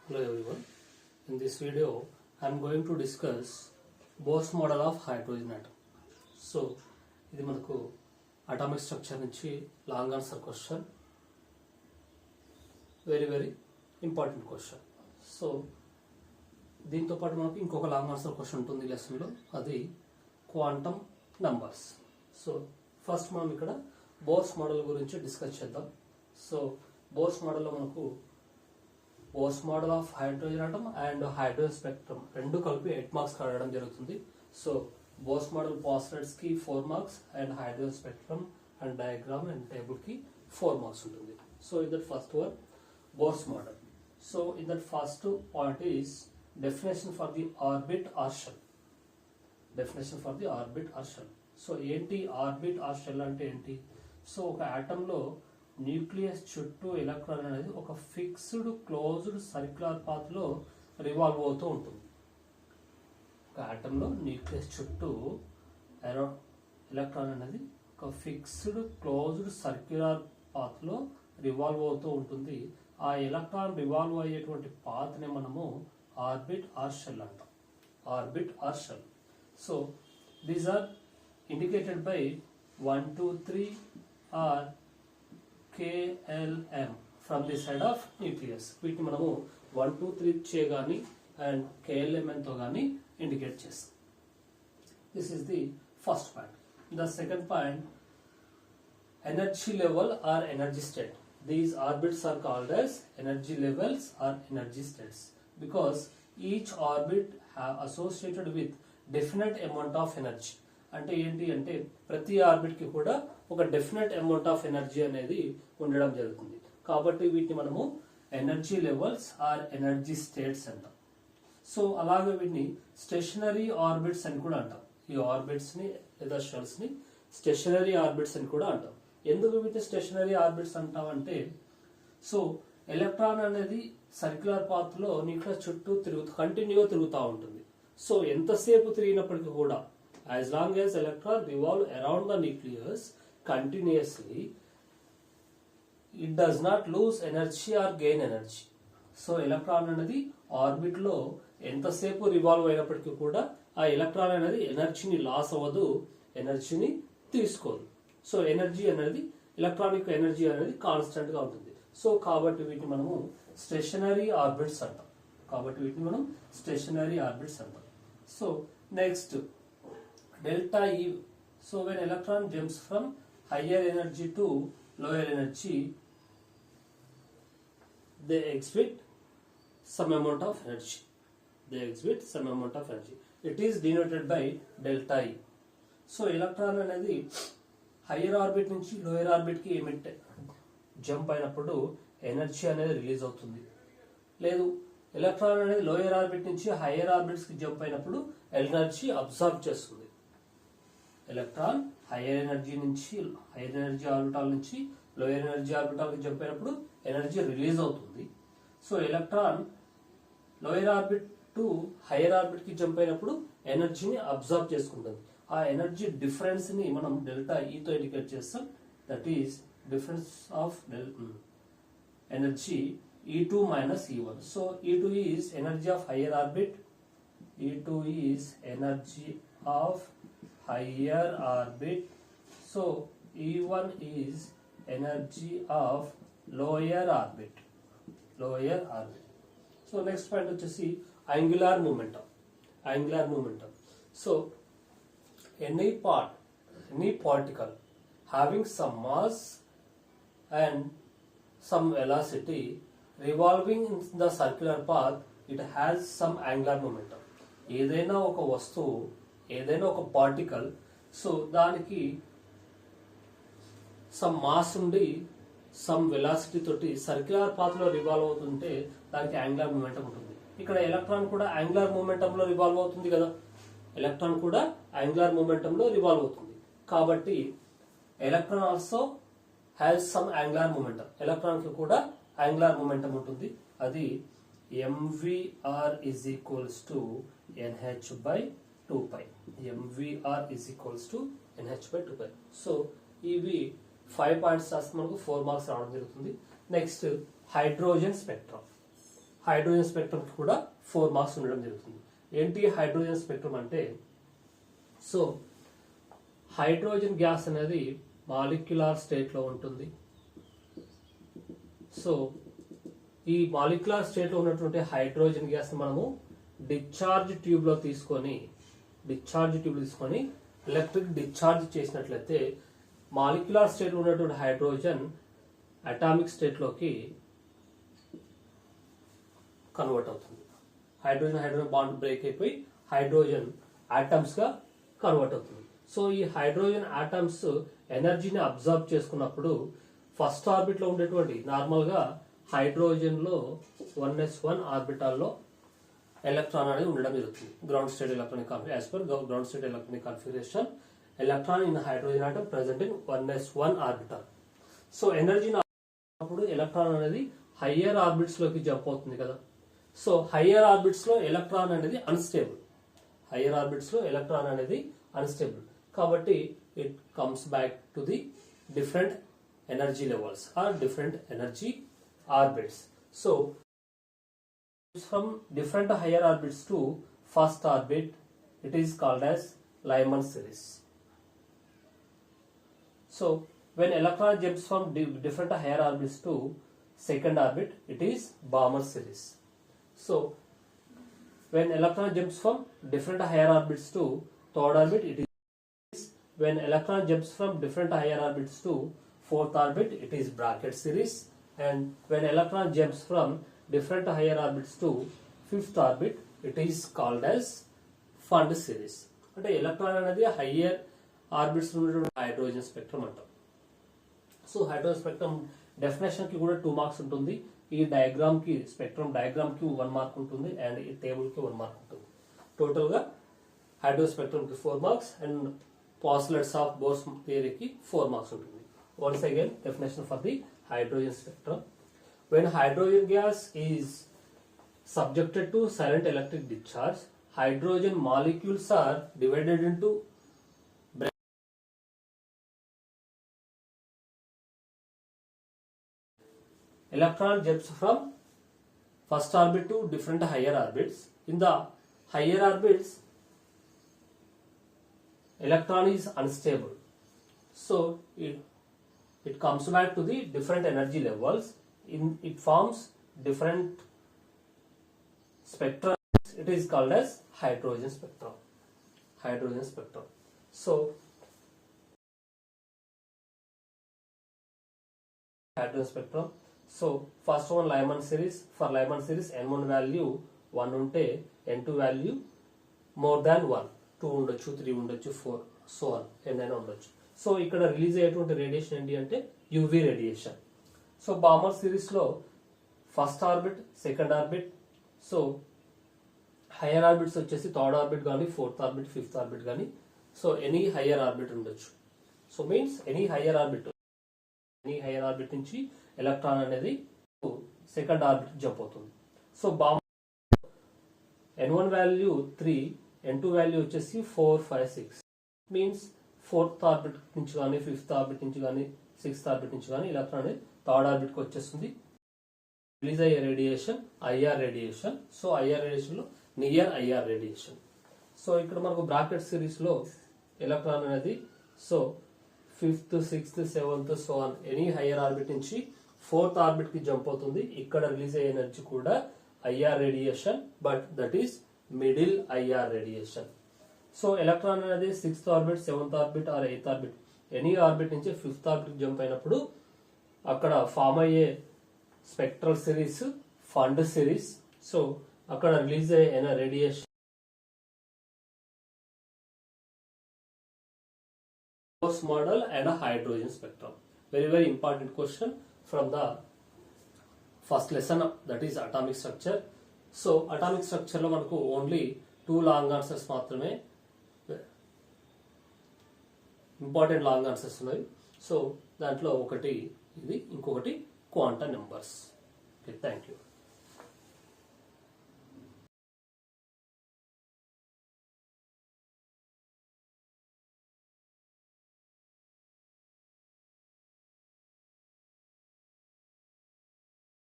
Hello everyone. In this video, I am going to discuss Bose model of hydrogen atom. So, ఇది మనకు atomic structure నుంచి long answer question. Very important question. So దీంతో పాటు మనకు ఇంకొక long answer question ఉంటుంది లెసన్లో, అది క్వాంటమ్ నంబర్స్. సో ఫస్ట్ మనం ఇక్కడ బోర్స్ మోడల్ గురించి డిస్కస్ చేద్దాం. సో బోర్స్ మోడల్లో మనకు bores model of hydrogen atom and hydrogen spectrum రెండు కలిపి 8 మార్క్స్ అడగడం జరుగుతుంది. సో బోర్స్ మోడల్ పాస్టర్స్ కి 4 marks and hydrogen spectrum and diagram and table కి 4 మార్క్స్ ఉంటుంది. So in that first one bores model. So in that first point is definition for the orbit or shell. Definition for the orbit or shell. So ఏంటి orbit or shell అంటే ఏంటి? So ఒక atom లో nucleus చుట్టూ electron అనేది ఒక fixed closed circular path లో revolve అవుతూ ఉంటుంది. ఒక ఆటమ్ లో న్యూక్లియస్ చుట్టూ ఎలక్ట్రాన్ అనేది ఒక ఫిక్స్డ్ క్లోజ్డ్ సర్క్యులర్ పాత్ లో రివాల్వ్ అవుతూ ఉంటుంది. ఆ ఎలక్ట్రాన్ రివాల్వ్ అయ్యేటువంటి పాత్ ని మనము ఆర్బిట్ ఆర్ షెల్ అంటాం. Orbit or shell. So these are indicated by 1, 2, 3 or KLM from the side of nucleus. వీటిని మనము 1, 2, 3 చే గాని అండ్ KLM తో గాని ఇండికేట్ చేస్తాం. This is the first point. The second point, energy level or energy state. These orbits are called as energy levels or energy states because each orbit have associated with definite amount of energy. అంటే ఏంటి అంటే ప్రతి orbit కి కూడా ఒక definite amount of energy అనేది ఉండడం జరుగుతుంది. కాబట్టి వీటిని మనము energy levels or energy states అంటాం. సో అలాగే వీటిని స్టేషనరీ ఆర్బిట్స్ అని కూడా అంటాం. ఈ ఆర్బిట్స్ ని లేదా షెల్స్ ని స్టేషనరీ ఆర్బిట్స్ అని కూడా అంటాం. ఎందుకు వీటిని స్టేషనరీ ఆర్బిట్స్ అంటామంటే, సో ఎలక్ట్రాన్ అనేది సర్క్యులర్ పాత్ లో న్యూక్లియస్ చుట్టూ కంటిన్యూగా తిరుగుతూ ఉంటుంది. సో ఎంతసేపు తిరిగినప్పటికీ కూడా as long as electron revolve around the nucleus continuously, it does not lose energy or gain energy. So electron అనేది ఆర్బిట్ లో ఎంతసేపు రివాల్వ్ అయినప్పటికీ కూడా ఆ ఎలక్ట్రాన్ అనేది ఎనర్జీని లాస్ అవ్వదు, ఎనర్జీని తీసుకోదు. సో ఎనర్జీ అనేది ఎలక్ట్రానిక్ ఎనర్జీ అనేది కాన్స్టెంట్ గా ఉంటుంది. సో కాబట్టి వీటిని మనము స్టేషనరీ ఆర్బిట్స్ అంటాం. So next delta E. So when electron jumps from higher energy to lower energy, they exhibit some amount of energy. It is denoted by delta E. So electron అనేది higher orbit నుంచి lower orbit కి emit jump అయినప్పుడు energy అనేది release అవుతుంది. లేదు electron అనేది lower orbit నుంచి higher orbits కి జంప్ అయినప్పుడు ఎనర్జీ అబ్జర్వ్ చేస్తుంది. ఎలక్ట్రాన్ హైయర్ ఎనర్జీ ఆర్బిటాల్ నుంచి లోయర్ ఎనర్జీ ఆర్బిటాల్ కి జంప్ అయినప్పుడు ఎనర్జీ రిలీజ్ అవుతుంది. So electron lower orbit to hire orbit కి జంప్ అయినప్పుడు ఎనర్జీని అబ్జర్వ్ చేసుకుంటుంది. ఆ ఎనర్జీ డిఫరెన్స్ ని మనం డెల్టా E తో ఇండికేట్ చేస్తాం. That is difference of energy E2 minus E1. So E2 is energy of higher orbit. E2 is energy of higher orbit. So E1 is energy of lower orbit. So next point వచ్చేసి angular momentum. So any particle having some mass and some velocity revolving in the circular path, it has some angular momentum. ఏదైనా ఒక వస్తువు, ఏదైనా ఒక particle, so దానికి some mass ఉండి some velocity తోటి circular path లో రివాల్వ్ అవుతుంటే దానికి యాంగులర్ మూమెంటం ఉంటుంది. ఇక్కడ ఎలక్ట్రాన్ కూడా యాంగులర్ మూమెంటం లో రివాల్వ్ అవుతుంది కదా. కాబట్టి electron also has some angular momentum. Electron కి కూడా యాంగులర్ మూమెంటం ఉంటుంది. అది mvr is equals to nh by 2pi. So ఇవి 5 పాయింట్స్ రాస్తే మనకు 4 మార్క్స్ రావడం జరుగుతుంది. Next hydrogen spectrum. Hydrogen spectrum కి కూడా 4 మార్క్స్ ఉండడం జరుగుతుంది. ఏంటి హైడ్రోజన్ స్పెక్ట్రమ్ అంటే, సో హైడ్రోజన్ గ్యాస్ అనేది మాలిక్యులార్ స్టేట్ లో ఉంటుంది. సో ఈ మాలిక్యులార్ స్టేట్ లో ఉన్నటువంటి హైడ్రోజన్ గ్యాస్ ని మనము డిశ్చార్జ్ ట్యూబ్ లో తీసుకొని ఎలక్ట్రిక్ డిశ్చార్జ్ చేసినట్లయితే మాలిక్యులార్ స్టేట్ లో ఉన్నటువంటి హైడ్రోజన్ అటామిక్ స్టేట్ లోకి కన్వర్ట్ అవుతుంది. హైడ్రోజన్ బాండ్ బ్రేక్ అయిపోయి హైడ్రోజన్ ఆటమ్స్ గా కన్వర్ట్ అవుతుంది. సో ఈ హైడ్రోజన్ ఆటమ్స్ ఎనర్జీని అబ్జర్వ్ చేసుకున్నప్పుడు ఫస్ట్ ఆర్బిట్ లో ఉండేటువంటి నార్మల్ గా హైడ్రోజన్ లో 1s1 ఆర్బిటాల్లో ఎలక్ట్రాన్ అనేది ఉండడం జరుగుతుంది. Ground state electronic as per ground state electronic configuration electron in hydrogen atom present in 1s1 orbital. So ఎనర్జీని అప్పుడు ఎలక్ట్రాన్ అనేది హయ్యర్ ఆర్బిట్స్ లోకి జంప్ అవుతుంది కదా. సో హయ్యర్ ఆర్బిట్స్ లో ఎలక్ట్రాన్ అనేది అన్స్టేబుల్ కాబట్టి it comes back to the different energy levels or different energy orbits. So from different higher orbits to first orbit, it is called as Lyman series. So when electron jumps from different higher orbits to second orbit, it is Balmer series. So when electron jumps from different higher orbits to third orbit, it is. When electron jumps from different higher orbits to fourth orbit, it is Brackett series. And when electron jumps from different higher orbits to fifth orbit, it is called as Fund series. అంటే electron అనేది higher orbits ఉన్నటువంటి hydrogen spectrum అంటాం. So hydrogen spectrum definition కి కూడా 2 marks ఉంటుంది. ఈ diagram కి spectrum diagram కి 1 మార్క్ ఉంటుంది అండ్ ఈ టేబుల్ కి 1 మార్క్ ఉంటుంది. టోటల్ గా హైడ్రోజన్ స్పెక్ట్రమ్ కి 4 marks and postulates of Bohr's థియరీకి 4 మార్క్స్ ఉంటుంది. Once again definition for the hydrogen spectrum. When hydrogen gas is subjected to silent electric discharge, hydrogen molecules are divided into electron jumps from first orbit to different higher orbits. In the higher orbits, electron is unstable. So it comes back to the different energy levels. It forms different spectra. It is called as hydrogen spectrum. So hydrogen spectrum. So first one Lyman series. For Lyman series N1 value 1 unte N2 value more than 1, 2 ఉండొచ్చు, 3 ఉండొచ్చు, 4 so on ఎన్నైనా ఉండొచ్చు. So ఇక్కడ release అయ్యేటువంటి radiation ఏంటి అంటే UV radiation. So Balmer series లో first orbit, second orbit, so higher orbits వచ్చేసి థర్డ్ ఆర్బిట్ కానీ, ఫోర్త్ ఆర్బిట్, ఫిఫ్త్ ఆర్బిట్ కానీ, సో ఎనీ హైయర్ ఆర్బిట్ ఉండొచ్చు. So means any higher orbit నుంచి ఎలక్ట్రాన్ అనేది సెకండ్ ఆర్బిట్ జంప్ అవుతుంది. So Balmer N1 value 3, N2 value వచ్చేసి 4, 5, 6 means fourth orbit నుంచి కానీ, ఫిఫ్త్ ఆర్బిట్ నుంచి కానీ, సిక్స్త్ ఆర్బిట్ నుంచి కానీ ఎలక్ట్రాన్ అనేది థర్డ్ ఆర్బిట్ కి వచ్చేస్తుంది. రిలీజ్ అయ్యే radiation IR radiation. So IR radiation లో నియర్ ఐఆర్ రేడియేషన్. సో ఇక్కడ మనకు బ్రాకెట్ సిరీస్ లో ఎలక్ట్రాన్ అనేది so fifth, sixth, seventh so on any higher orbit నుంచి ఫోర్త్ ఆర్బిట్ కి జంప్ అవుతుంది. ఇక్కడ రిలీజ్ అయ్యే ఎనర్జీ కూడా IR radiation, but that is middle IR radiation. So electron అనేది sixth orbit, seventh orbit or eighth orbit any orbit నుంచి fifth orbit jump అయినప్పుడు అక్కడ ఫామ్ అయ్యే spectral series fund series. So అక్కడ రిలీజ్ అయ్యే radiation Bose model and a hydrogen spectrum. Very important question from the first lesson, that is atomic structure. So atomic structure లో మనకు only 2 long answers మాత్రమే important long answers ఉన్నాయి. So దాంట్లో ఒకటి ఇది, ఇంకొకటి quantum numbers. Okay, thank you.